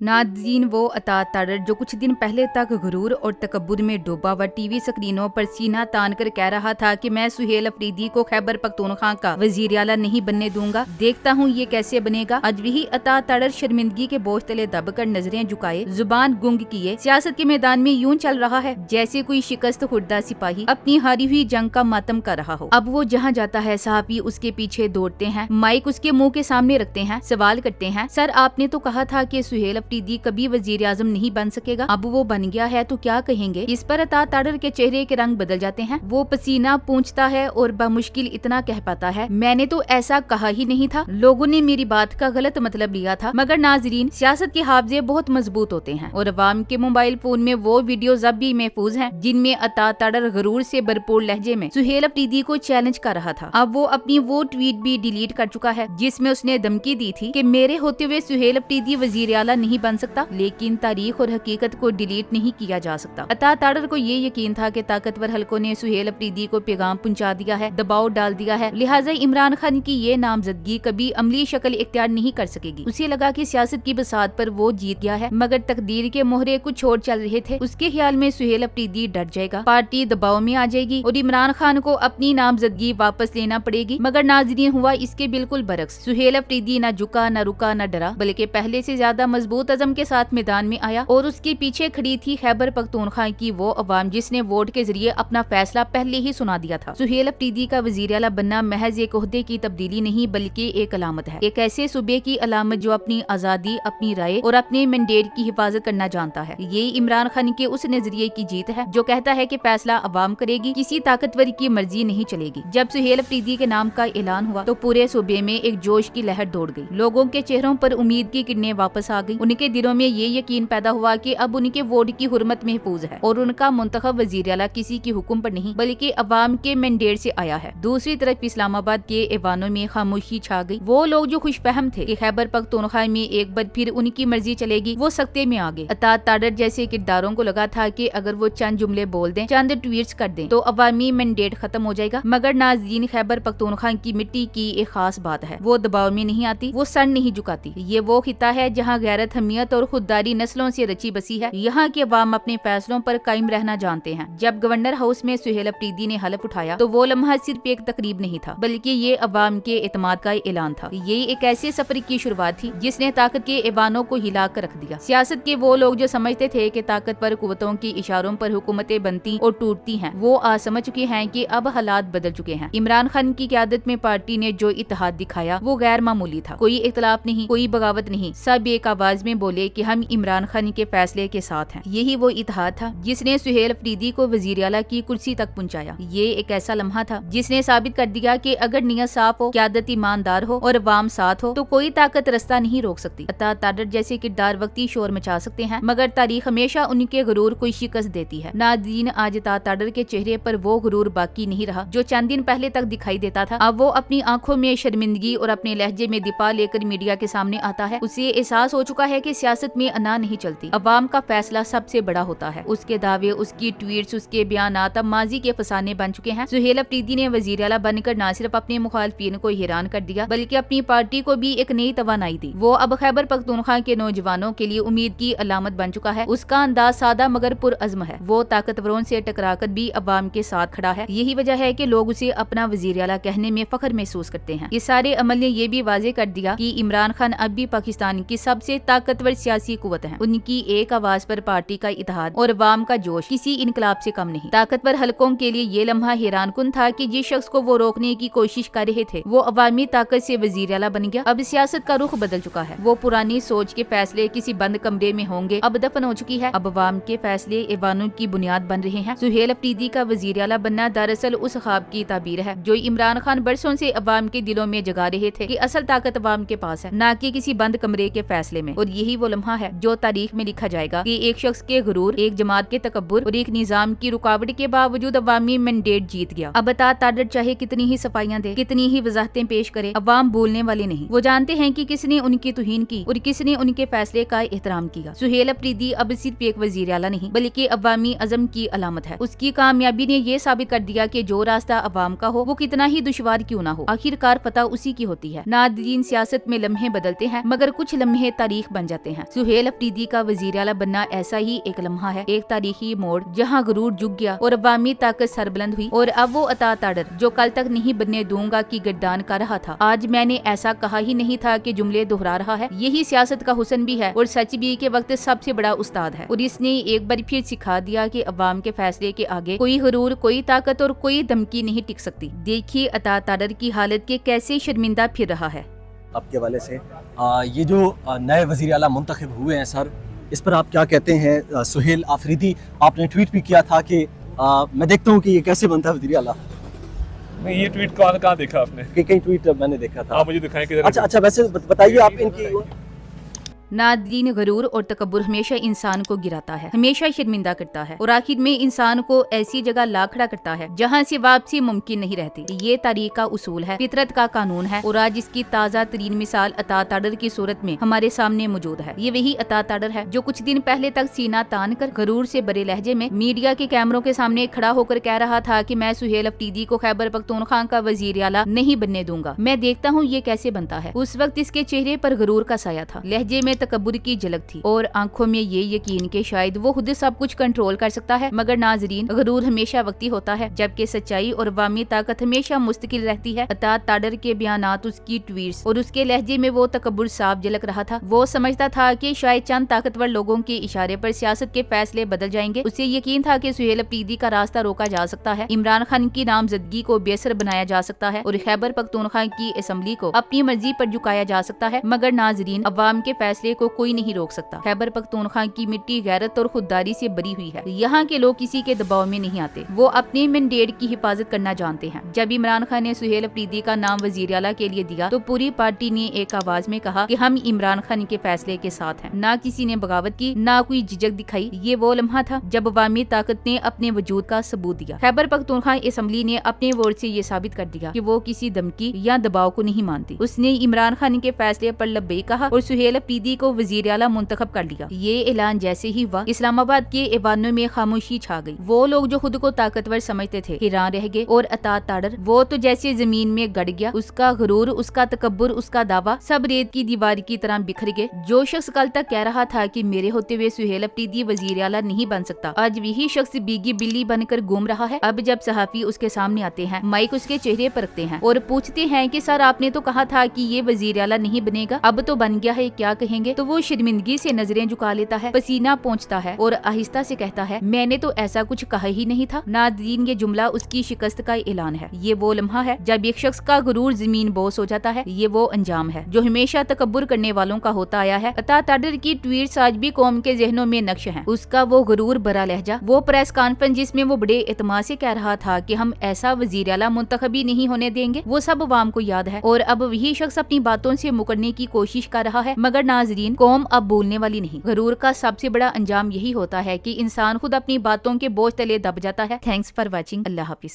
नाज़रीन, वो अता ताड़र जो कुछ दिन पहले तक गुरूर और तकब्बुर में डूबा व टीवी स्क्रीनों पर सीना तान कर कह रहा था कि मैं सुहेल अफरीदी को खैबर पख्तूनख्वा का वजीर आला नहीं बनने दूंगा, देखता हूँ ये कैसे बनेगा। आज वही अता ताड़र शर्मिंदगी के बोझ तले दबकर नजरें झुकाए, जुबान गुंग किए सियासत के मैदान में यूं चल रहा है जैसे कोई शिकस्त खुर्दा सिपाही अपनी हारी हुई जंग का मातम कर रहा हो। अब वो जहाँ जाता है सहाफी उसके पीछे दौड़ते हैं, माइक उसके मुंह के सामने रखते हैं, सवाल करते हैं, सर आपने तो कहा था कि सुहेल अफरीदी कभी वजीर आजम नहीं बन सकेगा, अब वो बन गया है तो क्या कहेंगे। इस पर अता ताड़र के चेहरे के रंग बदल जाते हैं, वो पसीना पूंछता है और बामुश्किल इतना कह पाता है, मैंने तो ऐसा कहा ही नहीं था, लोगों ने मेरी बात का गलत मतलब लिया था। मगर नाजरीन, सियासत के हाफजे बहुत मजबूत होते हैं और अवाम के मोबाइल फोन में वो वीडियोज अब भी महफूज हैं जिनमें अता ताड़र गरूर से भरपूर लहजे में सुहेल अफरीदी को चैलेंज कर रहा था। अब वो अपनी वो ट्वीट भी डिलीट कर चुका है जिसमें उसने धमकी दी थी कि मेरे होते हुए सुहेल अफरीदी वजीर आला नहीं बन सकता, लेकिन तारीख और हकीकत को डिलीट नहीं किया जा सकता। अता ताड़र को ये यकीन था कि ताकतवर हलकों ने सुहेल अफरीदी को पैगाम पहुंचा दिया है, दबाव डाल दिया है, लिहाजा इमरान खान की ये नामजदगी कभी अमली शक्ल इख्तियार नहीं कर सकेगी। उसे लगा कि सियासत की बसात पर वो जीत गया है, मगर तकदीर के मोहरे कुछ और चल रहे थे। उसके ख्याल में सुहेल अफरीदी डर जाएगा, पार्टी दबाव में आ जाएगी और इमरान खान को अपनी नामजदगी वापस लेना पड़ेगी। मगर नाज़रीन, हुआ इसके बिल्कुल बरक्स। सुहेल अफरीदी न झुका, न रुका, न डरा, बल्कि पहले से ज्यादा मजबूत अज़म के साथ मैदान में आया और उसके पीछे खड़ी थी खैबर पख्तूनख्वा की वो अवाम जिसने वोट के जरिए अपना फैसला पहले ही सुना दिया था। सुहेल अफरीदी का वजीर आला बनना महज एक ओहदे की तब्दीली नहीं बल्कि एक अलामत है, एक ऐसे सूबे की अलामत जो अपनी आजादी, अपनी राय और अपने मैंडेट की हिफाजत करना जानता है। ये इमरान खान के उस नजरिए की जीत है जो कहता है कि फैसला अवाम करेगी, किसी ताकतवर की मर्जी नहीं चलेगी। जब सुहेल अफरीदी के नाम का ऐलान हुआ तो पूरे सूबे में एक जोश की लहर दौड़ गई, लोगों के चेहरों पर उम्मीद की किरणें वापस आ गई, उनके दिलों में ये यकीन पैदा हुआ कि अब उनके वोट की हुर्मत महफूज है और उनका मुंतखब वजीर आला किसी की हुक्म पर नहीं बल्कि अवाम के मैंडेट से आया है। दूसरी तरफ इस्लामाबाद के ऐवानों में खामोशी छा गई। वो लोग जो खुशफहम थे कि खैबर पख्तूनख्वा में एक बार फिर उनकी मर्जी चलेगी, वो सख्ते में आ गए। अता ताड़र जैसे किरदारों को लगा था कि अगर वो चंद जुमले बोल दें, चंद ट्वीट्स कर दें तो अवामी मैंडेट खत्म हो जाएगा। मगर नाज़रीन, खैबर पख्तूनख्वा की मिट्टी की एक खास बात है, वो दबाव में नहीं आती, वो सर नहीं झुकाती। ये वो खिता है जहाँ गैरत, हमियत और खुददारी नस्लों से रची बसी है। यहाँ के अवाम अपने फैसलों पर कायम रहना जानते हैं। जब गवर्नर हाउस में सुहेल अफरीदी ने हलफ उठाया तो वो लम्हा सिर्फ एक तकरीब नहीं था बल्कि ये अवाम के एतमाद का ऐलान था। ये एक ऐसे सफर की शुरुआत थी जिसने ताकत के ऐवानों को हिला कर रख दिया। सियासत के वो लोग जो समझते थे कि ताकतवर कुव्वतों की इशारों पर हुकूमतें बनती और टूटती हैं, वो आज समझ चुके हैं कि अब हालात बदल चुके हैं। इमरान खान की क़यादत में पार्टी ने जो इत्तेहाद दिखाया वो गैर मामूली था। कोई इख्तलाफ नहीं, कोई बगावत नहीं, सब एक आवाज में बोले कि हम इमरान खान के फैसले के साथ हैं। यही वो इत्तेहाद था जिसने सुहेल अफरीदी को वजीर आला की कुर्सी तक पहुंचाया। ये एक ऐसा लम्हा था जिसने साबित कर दिया कि अगर नियत साफ हो, क़यादत ईमानदार हो और अवाम साथ हो तो कोई ताकत रास्ता नहीं रोक सकती। अता ताड़र जैसे किरदार वक्ती शोर मचा सकते हैं मगर तारीख हमेशा उनके गुरूर को शिकस्त देती है। नाज़रीन, आज अता ताड़र के चेहरे पर वो गुरूर बाकी नहीं रहा जो चंद दिन पहले तक दिखाई देता था। अब वो अपनी आंखों में शर्मिंदगी और अपने लहजे में दिफा लेकर मीडिया के सामने आता है। उसे एहसास हो चुका है कि सियासत में अना नहीं चलती, अवाम का फैसला सबसे बड़ा होता है। उसके दावे, उसकी ट्वीट्स, उसके बयानात अब माजी के फसाने बन चुके हैं। सुहेल अफरीदी ने वजीर आला बनकर न सिर्फ अपने मुखालफिन को हैरान कर दिया बल्कि अपनी पार्टी को भी एक नई तवानाई दी। वो अब खैबर पख्तूनख्वा के नौजवानों के लिए उम्मीद की अलामत बन चुका है। उसका अंदाज सादा मगर पुरअज़्म है। वो ताकतवरों से टकराकर भी अवाम के साथ खड़ा है। यही वजह है कि लोग उसे अपना वजीर आला कहने में फख्र महसूस करते हैं। इस सारे अमल ने ये भी वाजे कर दिया कि इमरान खान अब भी पाकिस्तान की सबसे ताकतवर सियासी कुव्वत है। उनकी एक आवाज पर पार्टी का इत्तेहाद और अवाम का जोश किसी इनकलाब से कम नहीं। ताकतवर हलकों के लिए ये लम्हा हैरानकुन था कि जिस शख्स को वो रोकने की कोशिश कर रहे थे वो अवामी ताकत से वजीर आला बन गया। अब सियासत का रुख बदल चुका है। वो पुरानी सोच के फैसले किसी बंद कमरे में होंगे अब दफन हो चुकी है। अब अवाम के फैसले ऐवानों की बुनियाद बन रहे हैं। सुहेल अफरीदी का वजीर आला बनना दरअसल उस ख्वाब की ताबीर है जो इमरान खान बरसों से अवाम के दिलों में जगा रहे थे कि असल ताकत अवाम के पास है, न कि किसी बंद कमरे के फैसले में। और यही वो लम्हा है जो तारीख में लिखा जाएगा कि एक शख्स के गुरूर, एक जमात के तकब्बुर और एक निजाम की रुकावट के बावजूद अवामी मैंडेट जीत गया। अब अता ताड़र चाहे कितनी ही सफाइयां दे, कितनी ही वजाहतें पेश करे, अवाम भूलने वाले नहीं। वो जानते हैं कि किसने उनकी तौहीन की और किसने उनके फैसले का एहतराम किया। सुहेल अफरीदी अब सिर्फ एक वजीर आला नहीं बल्कि अवामी अज़म की अलामत है। उसकी कामयाबी ने ये साबित कर दिया कि जो रास्ता अवाम का हो वो कितना ही दुश्वार क्यों ना हो, आखिरकार फतह उसी की होती है। नाज़रीन, सियासत में लम्हे बदलते हैं मगर कुछ लम्हे तारीख बन बन जाते हैं। सुहेल अफरीदी का वजीर आला बनना ऐसा ही एक लम्हा है, एक तारीखी मोड़ जहाँ गुरूर झुक गया और अवामी ताकत सरबुलंद हुई और अब वो अता ताड़र जो कल तक नहीं बनने दूंगा की गर्दान कर रहा था, आज मैंने ऐसा कहा ही नहीं था कि जुमले दोहरा रहा है। यही सियासत का हुस्न भी है और सच भी के वक्त सबसे बड़ा उस्ताद है और इसने एक बार फिर सिखा दिया कि अवाम के फैसले के आगे कोई गुरूर, कोई ताकत और कोई धमकी नहीं टिक सकती। देखिए अता ताड़र की हालत के कैसे शर्मिंदा फिर रहा है। आपके हवाले से ये जो नए वज़ीर आला मुंतखब हुए हैं सर, इस पर आप क्या कहते हैं? सुहेल आफरीदी, आपने ट्वीट भी किया था कि मैं देखता हूँ कि ये कैसे बनता है वज़ीर आला। नहीं, ये ट्वीट कहाँ देखा आपने? कि कई ट्वीट मैंने देखा था। आप मुझे दिखाएं कि अच्छा, वैसे बताइए आप इनकी। नादरीन, गरूर और तकब्बुर हमेशा इंसान को गिराता है, हमेशा शर्मिंदा करता है और आखिर में इंसान को ऐसी जगह ला खड़ा करता है जहाँ से वापसी मुमकिन नहीं रहती। ये तारीख का उसूल है, फितरत का कानून है और आज इसकी ताज़ा तरीन मिसाल अता ताड़र की सूरत में हमारे सामने मौजूद है। ये वही अता ताड़र है जो कुछ दिन पहले तक सीना तान कर गरूर से बड़े लहजे में मीडिया के कैमरों के सामने खड़ा होकर कह रहा था कि मैं सुहेल अफरीदी को खैबर पख्तूनख्वा का वजीर आला नहीं बनने दूंगा, मैं देखता हूँ ये कैसे बनता है। उस वक्त इसके चेहरे पर गरूर का साया था, लहजे में तकब्बुर की झलक थी और आंखों में ये यकीन के शायद वो खुद सब कुछ कंट्रोल कर सकता है। मगर नाजरीन, गरूर हमेशा वक्ती होता है, जबकि सच्चाई और अवामी ताकत हमेशा मुस्तकिल रहती है। अता ताड़र के बयानात, उसकी ट्वीट्स और उसके लहजे में वो तकब्बुर साफ झलक रहा था। वो समझता था कि शायद चंद ताकतवर लोगों के इशारे पर सियासत के फैसले बदल जाएंगे। उसे यकीन था कि सुहेल अफरीदी का रास्ता रोका जा सकता है, इमरान खान की नामजदगी को बेअसर बनाया जा सकता है और खैबर पख्तूनख्वा की असेंबली को अपनी मर्जी पर झुकाया जा सकता है। मगर नाजरीन, अवाम के फैसले को कोई नहीं रोक सकता। खैबर पख्तूनख्वा की मिट्टी गैरत और खुददारी से भरी हुई है। यहाँ के लोग किसी के दबाव में नहीं आते, वो अपने मैंडेट की हिफाजत करना जानते हैं। जब इमरान खान ने सुहेल अफरीदी का नाम वजीर आला के लिए दिया तो पूरी पार्टी ने एक आवाज में कहा कि हम इमरान खान के फैसले के साथ हैं। ना किसी ने बगावत की, ना कोई झिझक दिखाई। ये वो लम्हा था जब अवामी ताकत ने अपने वजूद का सबूत दिया। खैबर पख्तूनख्वा असेंबली ने अपने वोट से ये साबित कर दिया कि वो किसी धमकी या दबाव को नहीं मानती। उसने इमरान खान के फैसले पर लब्बैक कहा और सुहेल अफरीदी को वजीर आला मुंतखब कर लिया। ये ऐलान जैसे ही हुआ, इस्लामाबाद के ऐवानों में खामोशी छा गई। वो लोग जो खुद को ताकतवर समझते थे हैरान रह गए और अता ताड़र वो तो जैसे जमीन में गड़ गया। उसका गुरूर, उसका तकब्बुर, उसका दावा सब रेत की दीवार की तरह बिखर गए। जो शख्स कल तक कह रहा था कि मेरे होते हुए सुहेल अफरीदी वजीर आला नहीं बन सकता, आज वही शख्स बीगी बिल्ली बनकर घूम रहा है। अब जब सहाफी उसके सामने आते हैं, माइक उसके चेहरे पर रखते हैं और पूछते हैं कि सर आपने तो कहा था कि ये वजीर आला नहीं बनेगा, अब तो बन गया है, क्या कहेंगे? तो वो शर्मिंदगी से नजरें झुका लेता है, पसीना पोंछता है और आहिस्ता से कहता है मैंने तो ऐसा कुछ कहा ही नहीं था। नादरीन, ये जुमला उसकी शिकस्त का ऐलान है। ये वो लम्हा है जब एक शख्स का गुरूर जमीन बोस हो जाता है। ये वो अंजाम है जो हमेशा तकब्बुर करने वालों का होता आया है। अता ताड़र की ट्वीट्स आज भी कौम के जहनों में नक्श हैं। उसका वो गुरूर भरा लहजा, वो प्रेस कॉन्फ्रेंस जिसमें वो बड़े एतमाद से कह रहा था कि हम ऐसा वजीर आला मुंतखबी नहीं होने देंगे, वो सब अवाम को याद है और अब वही शख्स अपनी बातों से मुकरने की कोशिश कर रहा है। मगर नाजरीन, कौम अब बोलने वाली नहीं। गुरूर का सबसे बड़ा अंजाम यही होता है कि इंसान खुद अपनी बातों के बोझ तले दब जाता है। Thanks for watching. Allah Hafiz.